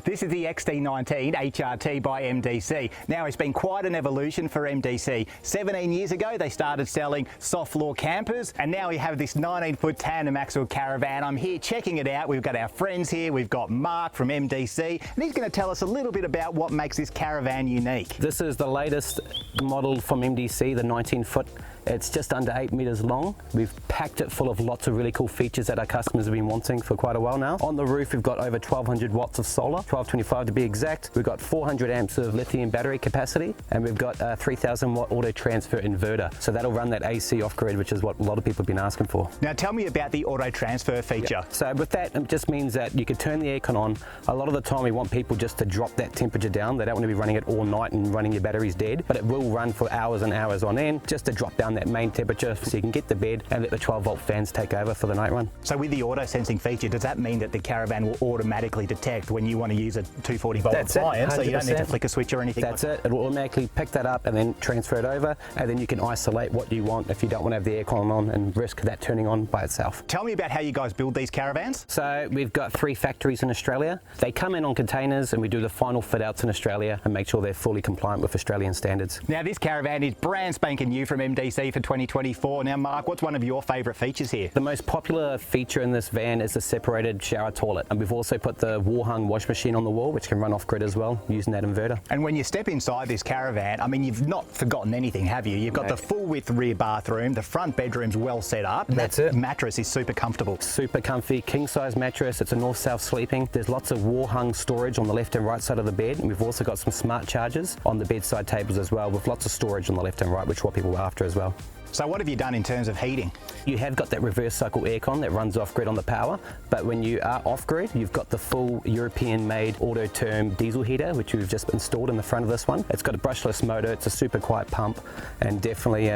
This is the XT19 HRT by MDC. Now, it's been quite an evolution for MDC. 17 years ago, they started selling soft floor campers, and now we have this 19-foot tandem axle caravan. I'm here checking it out. We've got our friends here. We've got Mark from MDC, and he's going to tell us a little bit about what makes this caravan unique. This is the latest model from MDC, the 19-foot. It's just under 8 meters long. We've packed it full of lots of really cool features that our customers have been wanting for quite a while now. On the roof, we've got over 1200 watts of solar, 1225 to be exact. We've got 400 amps of lithium battery capacity, and we've got a 3000 watt auto transfer inverter. So that'll run that AC off grid, which is what a lot of people have been asking for. Now tell me about the auto transfer feature. Yeah. So with that, it just means that you could turn the aircon on. A lot of the time we want people just to drop that temperature down. They don't want to be running it all night and running your batteries dead, but it will run for hours and hours on end, just to drop down that main temperature so you can get to bed and let the 12-volt fans take over for the night run. So with the auto sensing feature, does that mean that the caravan will automatically detect when you want to use a 240-volt appliance, so you don't need to flick a switch or anything? That's it. It will automatically pick that up and then transfer it over, and then you can isolate what you want if you don't want to have the aircon on and risk that turning on by itself. Tell me about how you guys build these caravans. So we've got 3 factories in Australia. They come in on containers, and we do the final fit outs in Australia and make sure they're fully compliant with Australian standards. Now this caravan is brand spanking new from MDC for 2024. Now Mark, what's one of your favourite features here? The most popular feature in this van is the separated shower toilet, and we've also put the wall hung wash machine on the wall, which can run off grid as well using that inverter. And when you step inside this caravan, I mean, you've not forgotten anything, have you? You've got the full width rear bathroom, the front bedroom's well set up. That's it. Mattress is super comfortable. Super comfy, king size mattress. It's a north-south sleeping. There's lots of wall hung storage on the left and right side of the bed, and we've also got some smart chargers on the bedside tables as well, with lots of storage on the left and right, which is what people were after as well. So what have you done in terms of heating? You have got that reverse cycle aircon that runs off grid on the power, but when you are off grid, you've got the full European made auto term diesel heater, which we've just installed in the front of this one. It's got a brushless motor, it's a super quiet pump, and definitely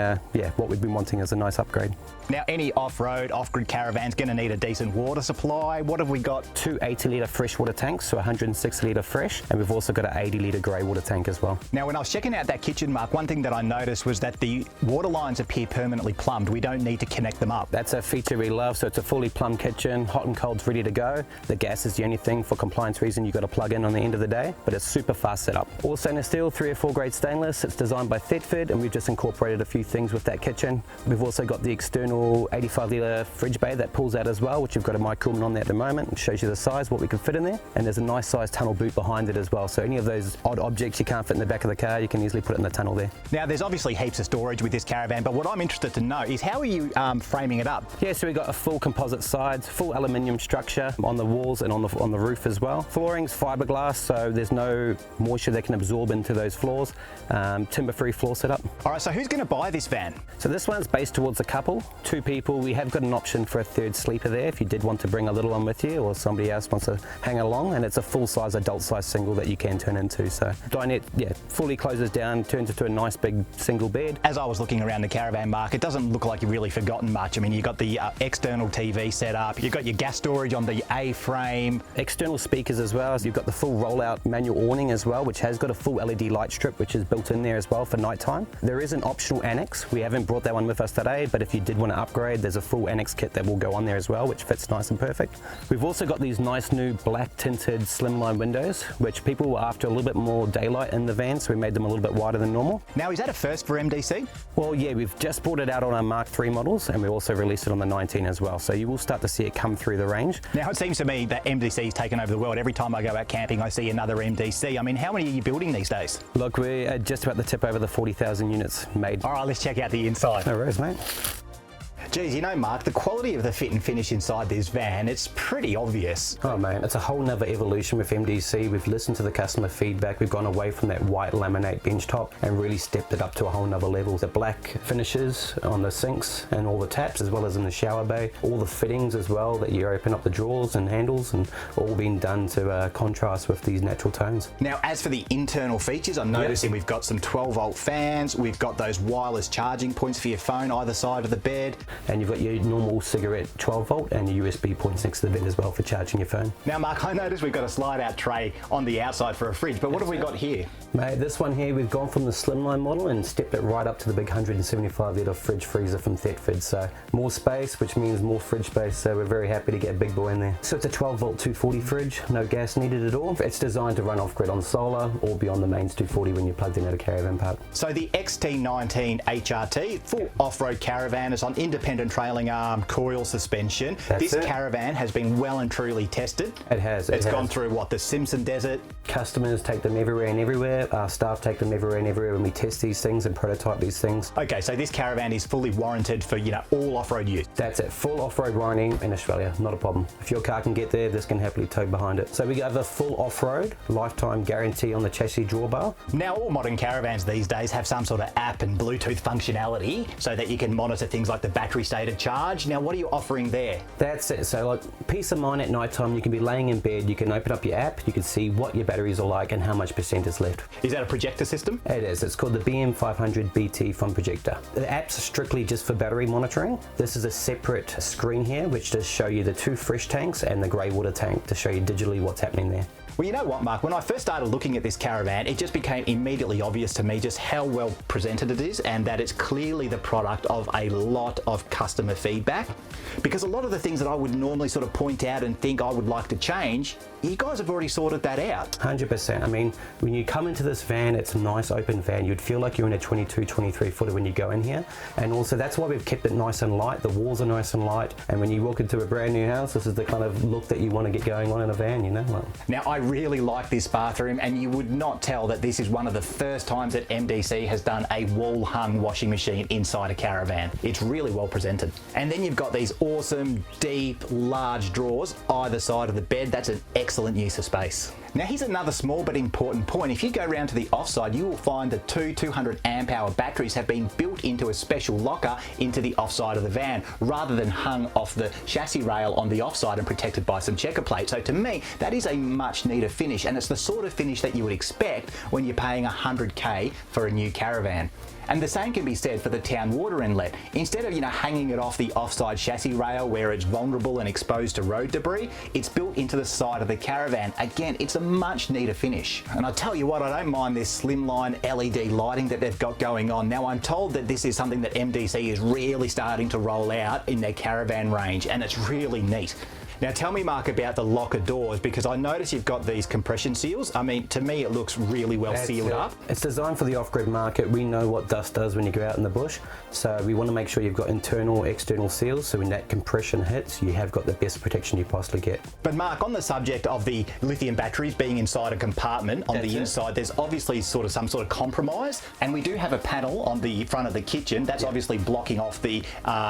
what we've been wanting is a nice upgrade. Now any off-road, off-grid caravan's going to need a decent water supply. What have we got? 2 80-litre freshwater tanks, so 160-litre fresh, and we've also got an 80-litre grey water tank as well. Now when I was checking out that kitchen, Mark, one thing that I noticed was that the water lines appear permanently plumbed. We don't need to connect them up. That's a feature we love. So it's a fully plumbed kitchen, hot and cold's ready to go. The gas is the only thing for compliance reason you've got to plug in on the end of the day, but it's super fast setup. All stainless steel, 3 or 4 grade stainless. It's designed by Thetford, and we've just incorporated a few things with that kitchen. We've also got the external 85-litre fridge bay that pulls out as well, which we've got a microcoolment on there at the moment. It shows you the size, what we can fit in there, and there's a nice sized tunnel boot behind it as well. So any of those odd objects you can't fit in the back of the car, you can easily put it in the tunnel there. Now there's obviously heaps of storage with this caravan, but what I'm interested to know is how are you framing it up? Yeah, so we've got a full composite sides, full aluminium structure on the walls and on the roof as well. Flooring's fiberglass, so there's no moisture that can absorb into those floors. Timber-free floor setup. All right, so who's going to buy this van? So this one's based towards a couple, 2 people. We have got an option for a 3rd sleeper there if you did want to bring a little one with you or somebody else wants to hang along, and it's a full-size adult-size single that you can turn into. So dinette, fully closes down, turns into a nice big single bed. As I was looking around the caravan, Mark, it doesn't look like you've really forgotten much. I mean, you've got the external TV set up, you've got your gas storage on the A-frame. External speakers as well. So you've got the full rollout manual awning as well, which has got a full LED light strip, which is built in there as well for nighttime. There is an optional annex. We haven't brought that one with us today, but if you did want to upgrade, there's a full annex kit that will go on there as well, which fits nice and perfect. We've also got these nice new black tinted slimline windows, which people were after a little bit more daylight in the van, so we made them a little bit wider than normal. Now, is that a first for MDC? Well, yeah, we've just brought it out on our Mark III models, and we also released it on the 19 as well, so you will start to see it come through the range. Now, it seems to me that MDC's taken over the world. Every time I go out camping, I see another MDC. I mean, how many are you building these days? Look, we're just about to tip over the 40,000 units made. All right, let's check out the inside. No worries, mate. Geez, you know, Mark, the quality of the fit and finish inside this van, it's pretty obvious. Oh man, it's a whole nother evolution with MDC. We've listened to the customer feedback. We've gone away from that white laminate bench top and really stepped it up to a whole nother level. The black finishes on the sinks and all the taps, as well as in the shower bay. All the fittings as well, that you open up the drawers and handles, and all been done to contrast with these natural tones. Now, as for the internal features, I'm noticing we've got some 12-volt fans. We've got those wireless charging points for your phone either side of the bed. and you've got your normal cigarette 12 volt and your USB points next to the bed as well for charging your phone. Now Mark, I noticed we've got a slide out tray on the outside for a fridge, but what have we got here? Mate, this one here, we've gone from the slimline model and stepped it right up to the big 175 litre fridge freezer from Thetford. So more space, which means more fridge space, so we're very happy to get a big boy in there. So it's a 12 volt 240 fridge, no gas needed at all. It's designed to run off grid on solar or be on the mains 240 when you're plugged in at a caravan park. So the XT19 HRT, full off-road caravan, is on independent trailing arm coil suspension. This caravan has been well and truly tested. It has. It's gone through what, the Simpson Desert? Customers take them everywhere and everywhere. Our staff take them everywhere and everywhere when we test these things and prototype these things. Okay, so this caravan is fully warranted for, you know, all off-road use. That's it, full off-road warranty in Australia, not a problem. If your car can get there, this can happily tow behind it. So we have a full off-road, lifetime guarantee on the chassis drawbar. Now all modern caravans these days have some sort of app and Bluetooth functionality so that you can monitor things like the battery state of charge. Now what are you offering there? That's it, so like peace of mind at night time, you can be laying in bed, you can open up your app, you can see what your batteries are like and how much percent is left. Is that a projector system? It is, it's called the BM500 BT from Projector. The app's strictly just for battery monitoring. This is a separate screen here which does show you the 2 fresh tanks and the grey water tank to show you digitally what's happening there. Well, you know what, Mark, when I first started looking at this caravan, it just became immediately obvious to me just how well presented it is and that it's clearly the product of a lot of customer feedback. Because a lot of the things that I would normally sort of point out and think I would like to change, you guys have already sorted that out. 100%. I mean, when you come into this van, it's a nice open van. You'd feel like you're in a 22, 23 footer when you go in here. And also that's why we've kept it nice and light. The walls are nice and light. And when you walk into a brand new house, this is the kind of look that you want to get going on in a van, you know? Now, I really like this bathroom, and you would not tell that this is one of the first times that MDC has done a wall-hung washing machine inside a caravan. It's really well presented. And then you've got these awesome, deep, large drawers either side of the bed. That's an excellent use of space. Now here's another small but important point. If you go around to the offside, you will find that 2 200 amp hour batteries have been built into a special locker into the offside of the van, rather than hung off the chassis rail on the offside and protected by some checker plate. So to me, that is a much neater finish, and it's the sort of finish that you would expect when you're paying 100K for a new caravan. And the same can be said for the town water inlet. Instead of, you know, hanging it off the offside chassis rail where it's vulnerable and exposed to road debris, it's built into the side of the caravan. Again, it's a much neater finish. And I tell you what, I don't mind this slimline LED lighting that they've got going on. Now I'm told that this is something that MDC is really starting to roll out in their caravan range, and it's really neat. Now tell me, Mark, about the locker doors, because I notice you've got these compression seals. I mean, to me it looks really well sealed up. It's designed for the off-grid market. We know what dust does when you go out in the bush, so we want to make sure you've got internal, external seals, so when that compression hits, you have got the best protection you possibly get. But Mark, on the subject of the lithium batteries being inside a compartment on the inside, there's obviously some sort of compromise, and we do have a panel on the front of the kitchen that's obviously blocking off the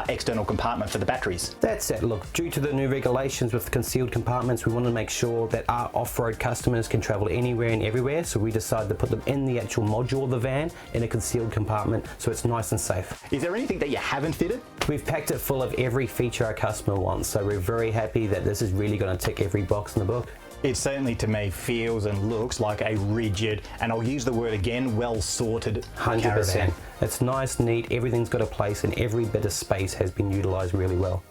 external compartment for the batteries. That's it. Look, due to the new regulations with concealed compartments, we want to make sure that our off-road customers can travel anywhere and everywhere, so we decided to put them in the actual module of the van in a concealed compartment, so it's nice and safe. Is there anything that you haven't fitted? We've packed it full of every feature our customer wants, so we're very happy that this is really going to tick every box in the book. It certainly to me feels and looks like a rigid, and I'll use the word again, well sorted 100%. caravan. It's nice, neat, everything's got a place, and every bit of space has been utilised really well.